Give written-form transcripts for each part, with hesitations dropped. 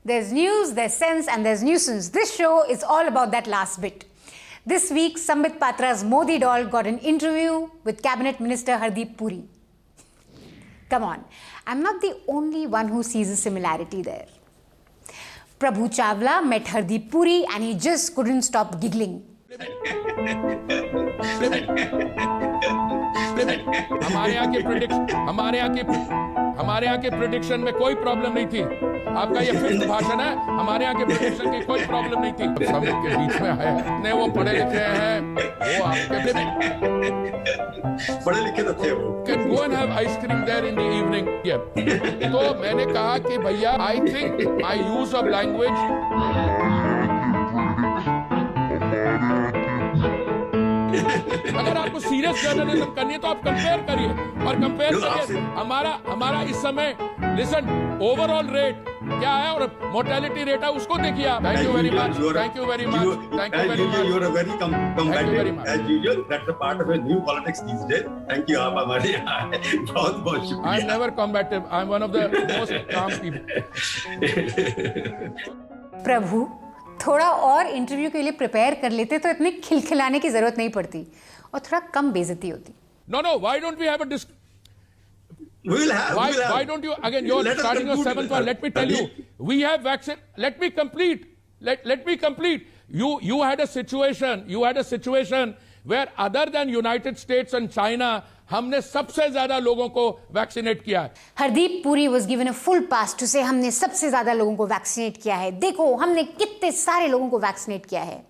There's news, there's sense, and there's nuisance. This show is all about that last bit. This week, Sambit Patra's Modi doll got an interview with Cabinet Minister Hardeep Puri. Come on, I'm not the only one who sees a similarity there. Prabhu Chawla met Hardeep Puri and he just couldn't stop giggling. हमारे यहाँ के prediction में कोई problem नहीं थी। आपका ये fifth भाषण है, हमारे यहाँ के प्रेडिक्शन की कोई प्रॉब्लम नहीं थी। समिट के बीच में आया, ने वो पढ़े लिखे हैं, वो आपके पढ़े लिखे तो थे वो। Can go and have ice cream there in the evening. Yeah. तो मैंने कहा कि भैया, I think my use of language अगर आपको सीरियस जर्नलिज्म करनी है तो आप कंपेयर करिए और कंपेयर करिए हमारा इस समय लिसन ओवरऑल रेट क्या है और मोर्टेलिटी रेट है उसको देखिए आप। Thank you very much, thank you very much, thank you very much. You are a very combative as usual. That's a part of a new politics these days. Thank you आप हमारे यहाँ हैं। बहुत शुक्रिया। I'm never combative. I'm one of the most calm people. प्रभु, थोड़ा और interview के लिए प्रिपेयर कर लेते तो इतनी खिलखिलाने की जरूरत नहीं पड़ती और थोड़ा कम बेइज्जती होती। No, why don't we have a We'll have. Why don't you again? You're starting your seventh one. Let me tell you, we have vaccine. Let me complete. Let me complete. You had a situation. You had a situation where other than United States and China, हमने सबसे ज्यादा लोगों को vaccinate किया है। Hardeep Puri was given a full pass to say हमने सबसे ज्यादा लोगों को वैक्सीनेट किया है। देखो हमने कितने सारे लोगों को वैक्सीनेट किया है।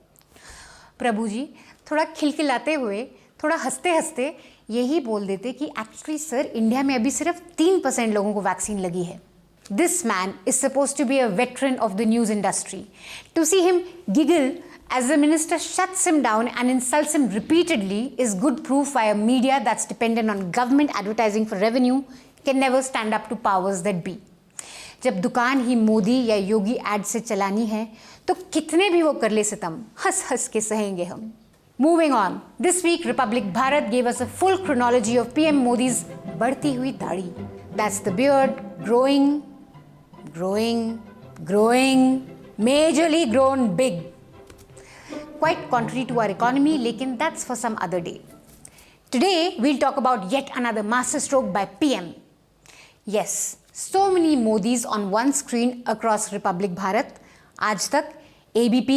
प्रभु जी थोड़ा खिलखिलाते हुए, थोड़ा हंसते हंसते यही बोल देते कि एक्चुअली सर इंडिया में अभी सिर्फ 3% लोगों को वैक्सीन लगी है। This man is suppose to be a veteran of the news industry. To see him giggle as the minister shuts him down and insults him repeatedly is good proof why a media that's dependent on government advertising for revenue can never stand up to powers that be. जब दुकान ही मोदी या योगी add से चलानी है तो कितने भी वो कर ले सितम, हंस हंस के सहेंगे हम। Moving on, this week Republic Bharat gave us a full chronology of PM Modi's बढ़ती हुई दाढ़ी. That's the beard growing, majorly grown big. Quite contrary to our economy, lekin that's for some other day. Today, we'll talk about yet another masterstroke by PM. Yes, so many Modis on one screen across Republic Bharat, Aaj Tak, ABP,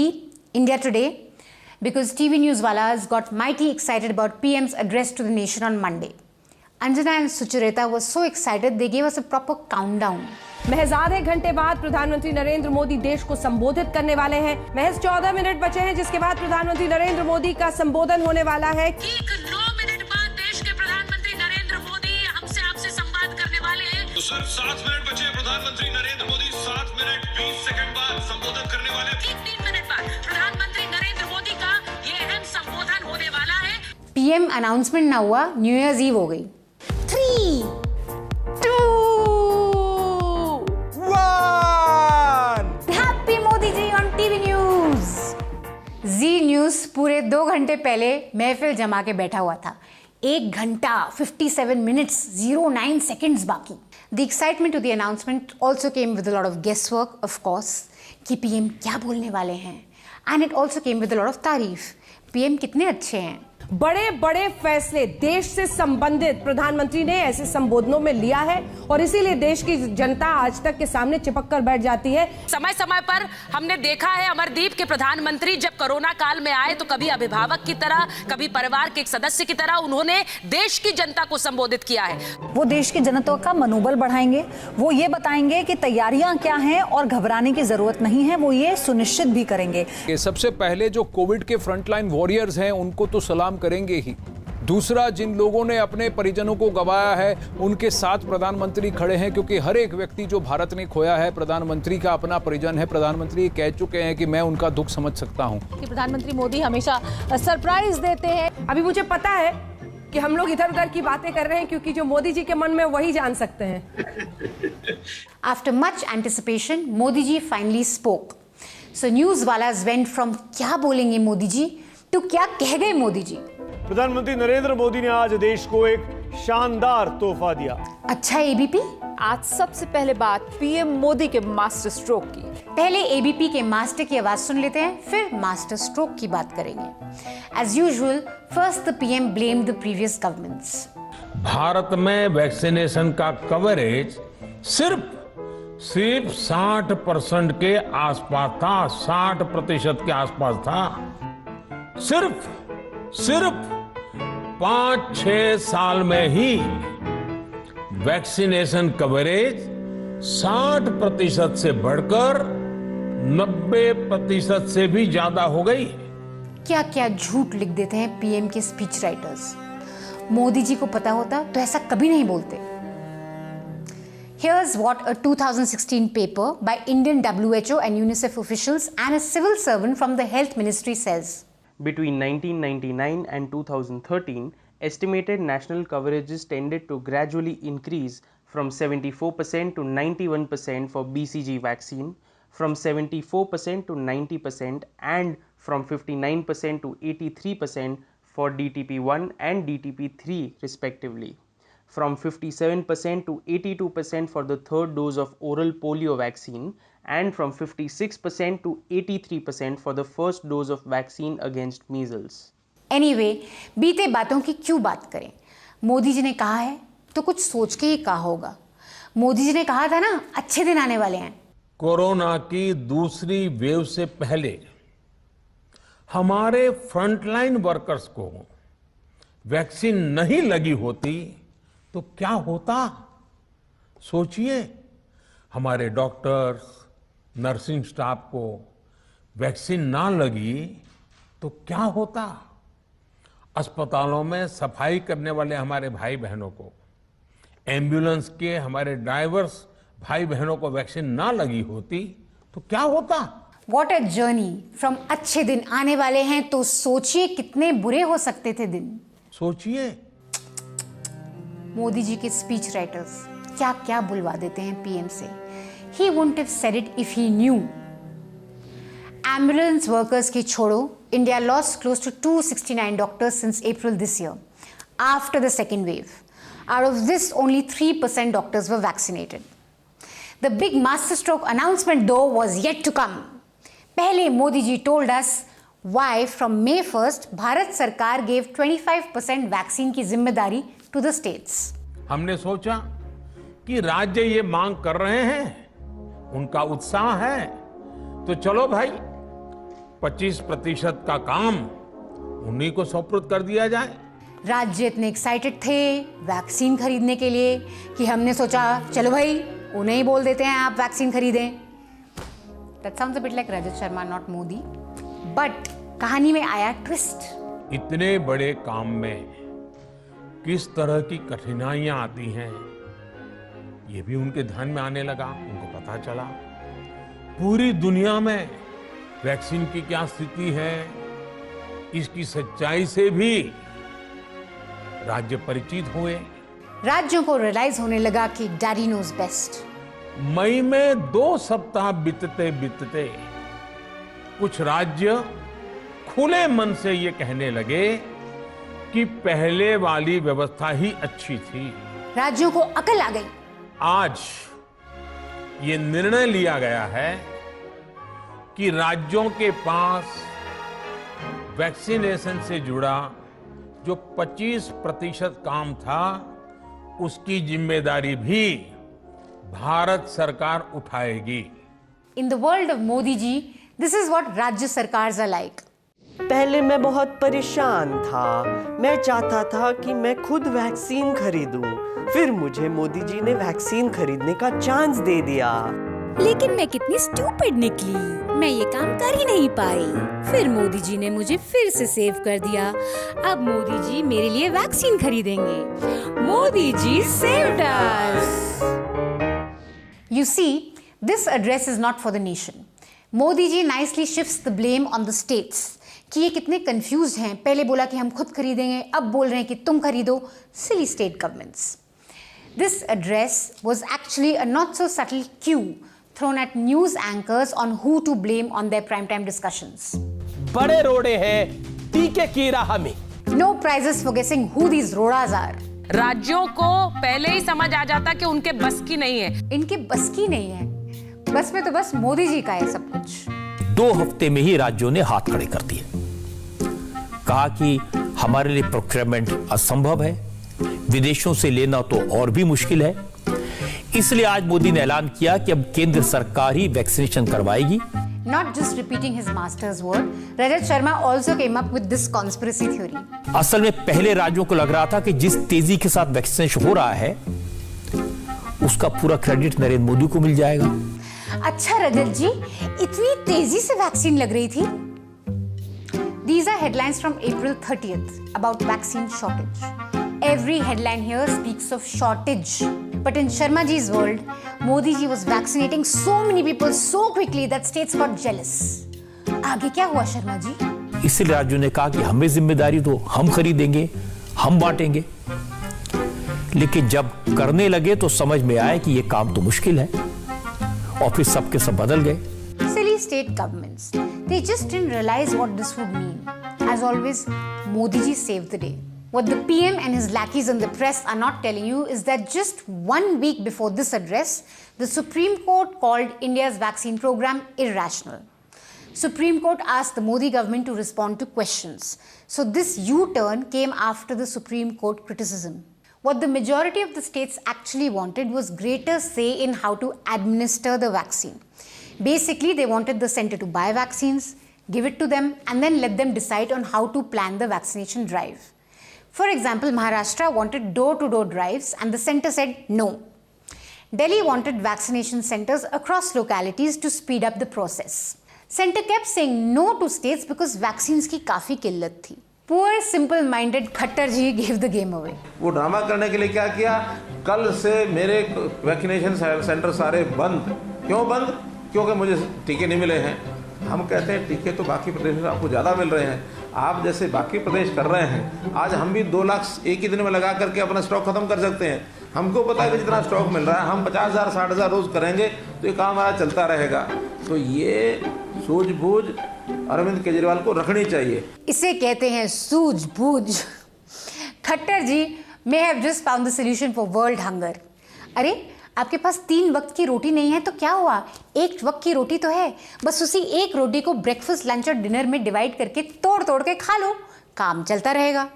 India Today, because TV News Walas got mighty excited about PM's address to the nation on Monday. Anjana and Sucharita were so excited, they gave us a proper countdown. महज आधे घंटे बाद प्रधानमंत्री नरेंद्र मोदी देश को संबोधित करने वाले हैं। महज 14 मिनट बचे हैं जिसके बाद प्रधानमंत्री नरेंद्र मोदी का संबोधन होने वाला है। ठीक 9 मिनट बाद देश के प्रधानमंत्री नरेंद्र मोदी हमसे आपसे संवाद करने वाले हैं। तो सर 7 मिनट बचे, प्रधानमंत्री नरेंद्र मोदी 7 मिनट 20 सेकंड बाद संबोधन करने वाले हैं। ठीक 3 मिनट बाद प्रधानमंत्री नरेंद्र मोदी का ये अहम संबोधन होने वाला है। पीएम अनाउंसमेंट ना हुआ, न्यू ईयर्स ईव हो गई। 3, 2, 1 happy Modi ji on TV news. Zee news पूरे 2 घंटे पहले महफिल जमा के बैठा हुआ था। 1 घंटा 57 मिनट्स 09 सेकेंड्स बाकी। The excitement to the announcement also came with a lot of guess work of course कि पीएम क्या बोलने वाले हैं, and it also came with a lot of तारीफ। पीएम कितने अच्छे हैं। बड़े बड़े फैसले देश से संबंधित प्रधानमंत्री ने ऐसे संबोधनों में लिया है और इसीलिए देश की जनता आज तक के सामने चिपक कर बैठ जाती है। समय समय पर हमने देखा है अमरदीप के प्रधानमंत्री जब कोरोना काल में आए तो कभी अभिभावक की तरह, कभी परिवार के एक सदस्य की तरह उन्होंने देश की जनता को संबोधित किया है। वो देश की जनता का मनोबल बढ़ाएंगे, वो ये बताएंगे कि तैयारियां क्या हैं और घबराने की जरूरत नहीं है, वो ये सुनिश्चित भी करेंगे। सबसे पहले जो कोविड के फ्रंटलाइन वॉरियर्स हैं उनको तो सलाम करेंगे ही। दूसरा, जिन लोगों ने अपने परिजनों को गंवाया है उनके साथ प्रधानमंत्री खड़े हैं, क्योंकि हर एक व्यक्ति जो भारत ने खोया है प्रधानमंत्री का अपना परिजन है। प्रधानमंत्री कह चुके हैं कि मैं उनका दुख समझ सकता हूं। कि प्रधानमंत्री मोदी हमेशा सरप्राइज देते हैं। अभी मुझे पता है कि हम लोग इधर उधर की बातें कर रहे हैं क्योंकि जो मोदी जी के मन में वही जान सकते हैं। After much anticipation, Modi ji finally spoke. So news वालास went from क्या बोलेंगे मोदी जी to क्या कह गए मोदी जी। प्रधानमंत्री नरेंद्र मोदी ने आज देश को एक शानदार तोहफा दिया। अच्छा एबीपी, आज सबसे पहले बात पीएम मोदी के मास्टर स्ट्रोक की। पहले एबीपी के मास्टर की आवाज सुन लेते हैं, फिर मास्टर स्ट्रोक की बात करेंगे। As usual, first the PM blamed the previous governments. Bharat में वैक्सीनेशन का कवरेज सिर्फ 60% के आसपास था, 60% के आसपास था। सिर्फ 5-6 साल में ही वैक्सीनेशन कवरेज 60% से बढ़कर 90% से भी ज्यादा हो गई। क्या क्या झूठ लिख देते हैं पीएम के स्पीच राइटर्स। मोदी जी को पता होता तो ऐसा कभी नहीं बोलते। Here's what a 2016 paper by Indian WHO and UNICEF officials and a civil servant from the Health Ministry says. Between 1999 and 2013, estimated national coverages tended to gradually increase from 74% to 91% for BCG vaccine, from 74% to 90%, and from 59% to 83% for DTP1 and DTP3 respectively. From 57% to 82% for the third dose of oral polio vaccine, and from 56% to 83% for the first dose of vaccine against measles. Anyway, बीते बातों की क्यों बात करें? मोदी जी ने कहा है तो कुछ सोच के ही कहा होगा। मोदी जी ने कहा था ना, अच्छे दिन आने वाले हैं। कोरोना की दूसरी वेव से पहले हमारे फ्रंटलाइन वर्कर्स को वैक्सीन नहीं लगी होती तो क्या होता? सोचिए, हमारे डॉक्टर्स, नर्सिंग स्टाफ को वैक्सीन ना लगी तो क्या होता? अस्पतालों में सफाई करने वाले हमारे भाई बहनों को, एम्बुलेंस के हमारे ड्राइवर्स भाई बहनों को वैक्सीन ना लगी होती तो क्या होता? What a journey from अच्छे दिन आने वाले हैं तो सोचिए कितने बुरे हो सकते थे दिन। सोचिए, मोदी जी के स्पीच राइटर्स क्या क्या बुलवा देते हैं पीएम से। He wouldn't have said it if he knew. Ambulance workers की छोड़ो, India lost close to 269 doctors since April this year, after the second wave. Out of this, only 3% doctors were vaccinated. The big masterstroke announcement though was yet to come. पहले Modi ji told us why from May 1st, Bharat सरकार gave 25% vaccine की जिम्मेदारी to the states. हमने सोचा कि राज्य ये मांग कर रहे हैं, उनका उत्साह है, तो चलो भाई 25% का काम उन्हीं को सुपुर्द कर दिया जाए। राज्य इतने एक्साइटेड थे वैक्सीन खरीदने के लिए कि हमने सोचा चलो भाई उन्हें ही बोल देते हैं आप वैक्सीन खरीदें। That sounds a bit like Rajat Sharma, not Modi. But कहानी में आया ट्विस्ट। इतने बड़े काम में किस तरह की कठिनाइयां आती हैं, ये भी उनके ध्यान में आने लगा। उनको पता चला पूरी दुनिया में वैक्सीन की क्या स्थिति है, इसकी सच्चाई से भी राज्य परिचित हुए। राज्यों को रियलाइज होने लगा कि डैडी नोज बेस्ट। मई में 2 सप्ताह बीतते बीतते कुछ राज्य खुले मन से ये कहने लगे कि पहले वाली व्यवस्था ही अच्छी थी। राज्यों को अकल आ गई। आज ये निर्णय लिया गया है कि राज्यों के पास वैक्सीनेशन से जुड़ा जो 25% काम था, उसकी जिम्मेदारी भी भारत सरकार उठाएगी। In the world of Modi ji, this is what राज्य सरकार्स are like. पहले मैं बहुत परेशान था, मैं चाहता था कि मैं खुद वैक्सीन खरीदूं, फिर मुझे मोदी जी ने वैक्सीन खरीदने का चांस दे दिया। लेकिन मैं कितनी स्टूपिड निकली, मैं ये काम कर ही नहीं पाई। फिर मोदी जी ने मुझे फिर से सेव कर दिया। अब मोदी जी मेरे लिए वैक्सीन खरीदेंगे। Modi ji saved us. You see, this address is not for the nation. Modi ji nicely shifts the blame on the states कि ये कितने confused हैं। पहले बोला कि हम खुद खरीदेंगे, अब बोल रहे हैं कि तुम खरीदो। Silly state governments. This address was actually a not so subtle cue thrown at news anchors on who to blame on their primetime discussions. बड़े रोड़े हैं टीके की राह में। No prizes for guessing who these rodas are. राज्यों को पहले ही समझ आ जाता कि उनके बस की नहीं है। इनके बस की नहीं है, बस में तो बस मोदी जी का है सब कुछ। 2 हफ्ते में ही राज्यों ने हाथ खड़े कर दिए, कहा कि हमारे लिए प्रोक्योरमेंट असंभव है, विदेशों से लेना तो और भी मुश्किल है। इसलिए आज मोदी ने ऐलान किया कि अब केंद्र सरकार ही वैक्सीनेशन करवाएगी। Not just repeating his master's word, Rajat Sharma also came up with this conspiracy theory. असल में पहले राज्यों को लग रहा था कि जिस तेजी के साथ वैक्सीनेशन हो रहा है उसका पूरा क्रेडिट नरेंद्र मोदी को मिल जाएगा। अच्छा रजत जी, इतनी तेजी से वैक्सीन लग रही थी? These are headlines from April 30th about vaccine shortage. Every headline here speaks of shortage. But in Sharma ji's world, Modi ji was vaccinating so many people so quickly that states got jealous. आगे क्या हुआ शर्मा जी? इसलिए राज्यों ने कहा कि हमें जिम्मेदारी दो, हम खरीदेंगे, हम बांटेंगे। लेकिन जब करने लगे तो समझ में आया कि ये काम तो मुश्किल है और फिर सबके सब बदल गए। Silly state governments. They just didn't realize what this would mean. As always, Modi ji saved the day. What the PM and his lackeys in the press are not telling you is that just 1 week before this address, the Supreme Court called India's vaccine program irrational. Supreme Court asked the Modi government to respond to questions. So this U-turn came after the Supreme Court criticism. What the majority of the states actually wanted was greater say in how to administer the vaccine. Basically, they wanted the center to buy vaccines, give it to them, and then let them decide on how to plan the vaccination drive. For example, Maharashtra wanted door-to-door drives and the center said no. Delhi wanted vaccination centers across localities to speed up the process. Center kept saying no to states because vaccines की काफी किल्लत थी. Poor simple-minded Khattar ji gave the game away. वो drama करने के लिए क्या किया? कल से मेरे वैक्सीनेशन सेंटर सारे बंद। क्यों बंद? क्योंकि मुझे टीके नहीं मिले हैं। हम कहते हैं टीके तो बाकी प्रदेशों से आपको ज़्यादा मिल रहे हैं, आप जैसे बाकी प्रदेश कर रहे हैं। आज हम भी 2 लाख एक ही दिन में लगा करके अपना स्टॉक खत्म कर सकते हैं। हमको पता है कि जितना स्टॉक मिल रहा है, हम 50,000 60,000 रोज करेंगे तो ये काम हमारा चलता रहेगा। तो ये सूझबूझ अरविंद केजरीवाल को रखनी चाहिए। इसे कहते हैं सूझबूझ। खट्टर जी may have just found the solution for world hunger. अरे आपके पास 3 वक्त की रोटी नहीं है तो क्या हुआ, 1 वक्त की रोटी तो है। बस उसी 1 रोटी को ब्रेकफास्ट, लंच और डिनर में डिवाइड करके तोड़ के खा लो, काम चलता रहेगा।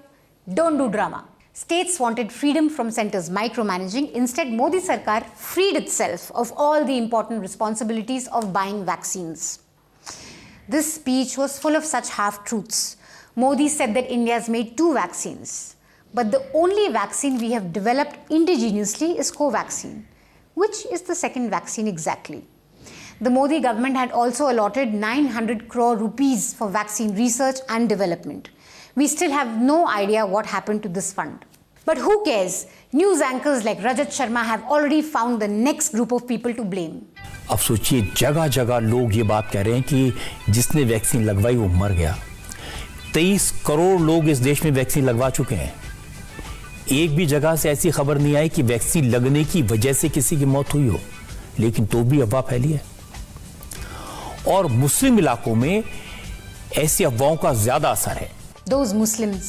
Don't do drama. States wanted freedom from centers micromanaging. Instead, Modi Sarkar freed itself of all the important responsibilities of buying vaccines. This speech was full of such half-truths. Modi said that India has made 2 vaccines, but the only vaccine we have developed indigenously is Covaxin. Which is the second vaccine exactly? The Modi government had also allotted 900 crore rupees for vaccine research and development. We still have no idea what happened to this fund. But who cares? News anchors like Rajat Sharma have already found the next group of people to blame. अब सोचिए, जगह जगह लोग ये बात कह रहे हैं कि जिसने वैक्सीन लगवाई वो मर गया। 23 करोड़ लोग इस देश में वैक्सीन लगवा चुके हैं। एक भी जगह से ऐसी खबर नहीं आई कि वैक्सीन लगने की वजह से किसी की मौत हुई हो, लेकिन तो भी अफवाह फैली है। और मुस्लिम इलाकों में ऐसी अफवाहों का ज्यादा असर है। Those Muslims,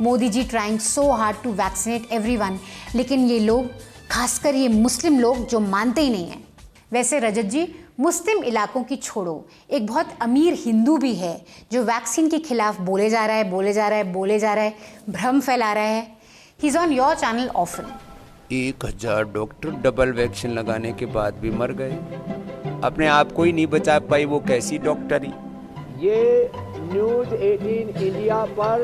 Modi ji trying so hard to vaccinate everyone, लेकिन ये लोग, खासकर ये मुस्लिम लोग जो मानते ही नहीं हैं। वैसे रजत जी, मुस्लिम इलाकों की छोड़ो, एक बहुत अमीर हिंदू भी है जो वैक्सीन के खिलाफ बोले जा रहा है, भ्रम फैला रहा है। He's on your channel often. 1000 doctor double vaccine लगाने के बाद भी मर गए, अपने आप को ही नहीं बचा पाई, वो कैसी डॉक्टरी। ये न्यूज 18 इंडिया पर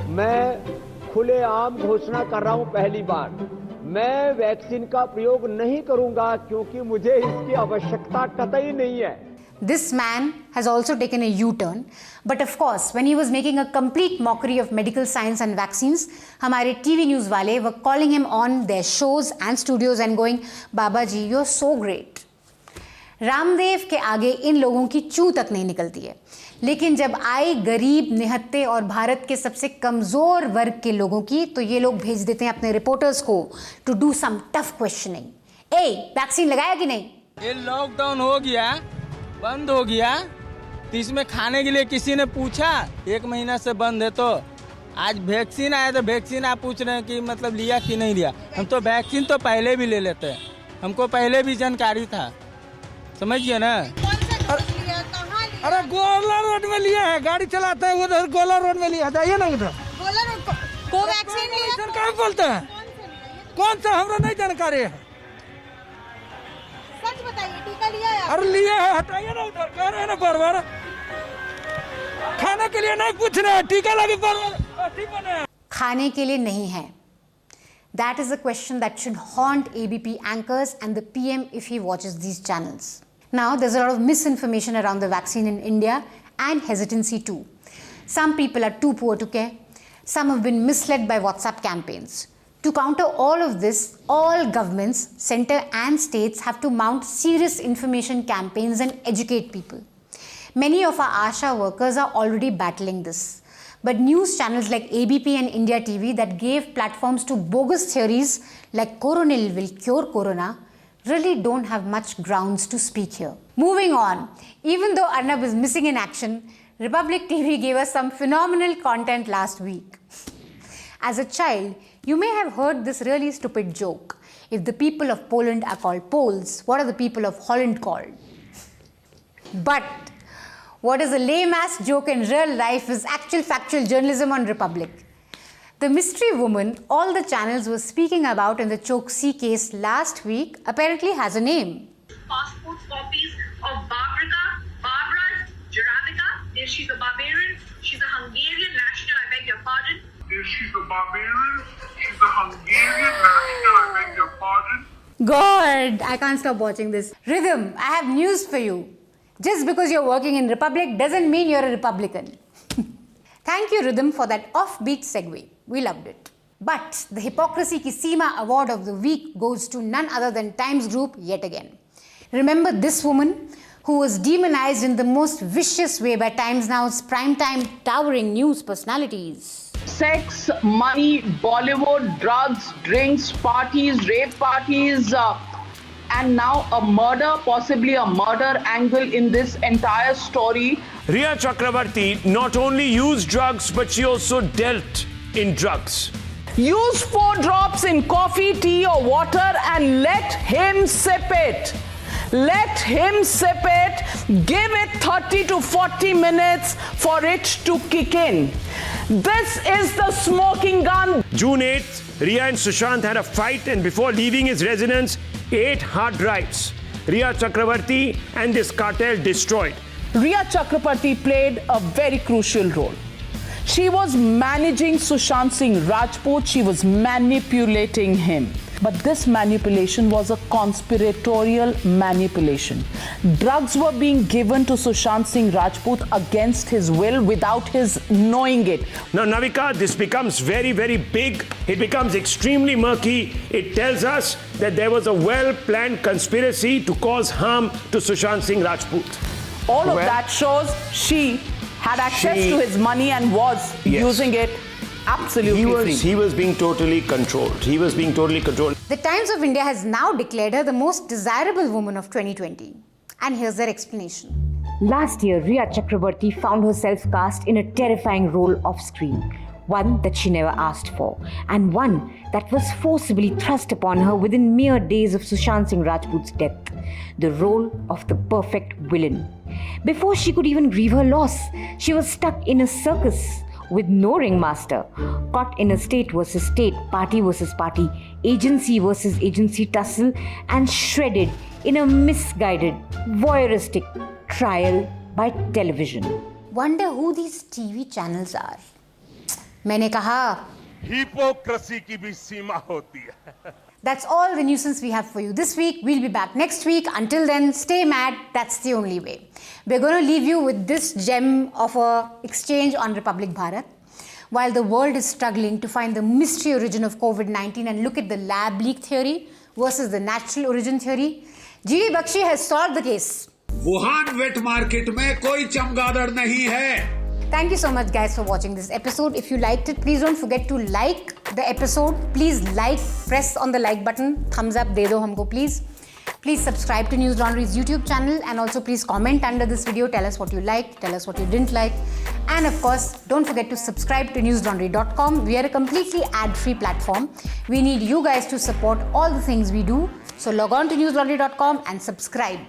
मैं खुलेआम घोषणा कर रहा हूं, पहली बार मैं वैक्सीन का प्रयोग नहीं करूंगा क्योंकि मुझे इसकी आवश्यकता कतई नहीं है। This man has also taken a U-turn, but of course, when he was making a complete mockery of medical science and vaccines, हमारे TV news वाले were calling him on their shows and studios and going, "Baba ji, you're so great." Ramdev के आगे इन लोगों की चू तक नहीं निकलती है, लेकिन जब आई गरीब, निहत्ते और भारत के सबसे कमजोर वर्ग के लोगों की, तो ये लोग भेज देते हैं अपने रिपोर्टर्स को to do some tough questioning. ए, वैक्सीन लगाया कि नहीं? ये लॉकडाउन हो गया, बंद हो गया, तो इसमें खाने के लिए किसी ने पूछा? 1 महीना से बंद है तो आज वैक्सीन आया तो वैक्सीन आप पूछ रहे हैं कि मतलब लिया कि नहीं लिया। हम तो वैक्सीन तो पहले भी ले लेते हैं, हमको पहले भी जानकारी था, समझिए ना। अरे गोला रोड में लिया है, गाड़ी चलाते हैं उधर गोला रोड में लिया, जाइए ना उधर। कोवैक्सीन लिया क्या बोलते हैं, कौन सा हमरा नहीं जानकारी है। सच बताइए, टीका लिया है? अरे लिया है, हटाइए ना उधर, कह रहे हैं ना बार बार। खाने के लिए नहीं पूछ रहे हैं, टीका लगे बार बार। खाने के लिए नहीं है. That is a question that should haunt ABP anchors and the PM if he watches these channels. Now, there's a lot of misinformation around the vaccine in India and hesitancy too. Some people are too poor to care. Some have been misled by WhatsApp campaigns. To counter all of this, all governments, center and states have to mount serious information campaigns and educate people. Many of our ASHA workers are already battling this. But news channels like ABP and India TV that gave platforms to bogus theories like Coronil will cure corona really don't have much grounds to speak here. Moving on, even though Arnab is missing in action, Republic TV gave us some phenomenal content last week. As a child, you may have heard this really stupid joke. If the people of Poland are called Poles, what are the people of Holland called? But what is a lame-ass joke in real life is actual factual journalism on Republic. The mystery woman all the channels were speaking about in the Choksi case last week apparently has a name. Passport copies of Barbara Jaravica. She's a barbarian. She's a Hungarian national. I beg your pardon. She's a barbarian. She's a Hungarian national. I beg your pardon. God, I can't stop watching this. Rhythm, I have news for you. Just because you're working in Republic doesn't mean you're a Republican. Thank you, Rhythm, for that offbeat segue. We loved it. But the Hypocrisy Ki Seema Award of the week goes to none other than Times Group yet again. Remember this woman who was demonized in the most vicious way by Times Now's primetime towering news personalities. Sex, money, Bollywood, drugs, drinks, parties, rape parties, and now a murder, possibly a murder angle in this entire story. Rhea Chakravarti not only used drugs, but she also dealt in drugs. Use 4 drops in coffee, tea or water and let him sip it. Let him sip it. Give it 30 to 40 minutes for it to kick in. This is the smoking gun. June 8th, Rhea and Sushant had a fight, and before leaving his residence, 8 hard drives. Rhea Chakravarti and this cartel destroyed. Rhea Chakrabarti played a very crucial role. She was managing Sushant Singh Rajput. She was manipulating him. But this manipulation was a conspiratorial manipulation. Drugs were being given to Sushant Singh Rajput against his will without his knowing it. Now, Navika, this becomes very, very big. It becomes extremely murky. It tells us that there was a well-planned conspiracy to cause harm to Sushant Singh Rajput. All of that shows she had access to his money and was using it absolutely free. He was being totally controlled. He was being totally controlled. The Times of India has now declared her the most desirable woman of 2020. And here's their explanation. Last year, Rhea Chakrabarti found herself cast in a terrifying role off screen. One that she never asked for, and one that was forcibly thrust upon her within mere days of Sushant Singh Rajput's death. The role of the perfect villain. Before she could even grieve her loss, she was stuck in a circus with no ringmaster, caught in a state versus state, party versus party, agency versus agency tussle, and shredded in a misguided, voyeuristic trial by television. Wonder who these TV channels are. मैंने कहा Hypocrisy की भी सीमा होती है. That's all the nuisance we have for you this week. We'll be back next week. Until then, stay mad. That's the only way. We're going to leave you with this gem of a exchange on Republic Bharat. While the world is struggling to find the mystery origin of COVID-19 and look at the lab leak theory versus the natural origin theory, G.D. Bakshi has solved the case. Wuhan wait market में कोई चमगादड़ नहीं है. Thank you so much, guys, for watching this episode. If you liked it, please don't forget to like the episode. Please press on the like button. Thumbs up, de do humko, please. Please subscribe to News Laundry's YouTube channel, and also please comment under this video. Tell us what you liked, tell us what you didn't like. And of course, don't forget to subscribe to newslaundry.com. We are a completely ad-free platform. We need you guys to support all the things we do. So log on to newslaundry.com and subscribe.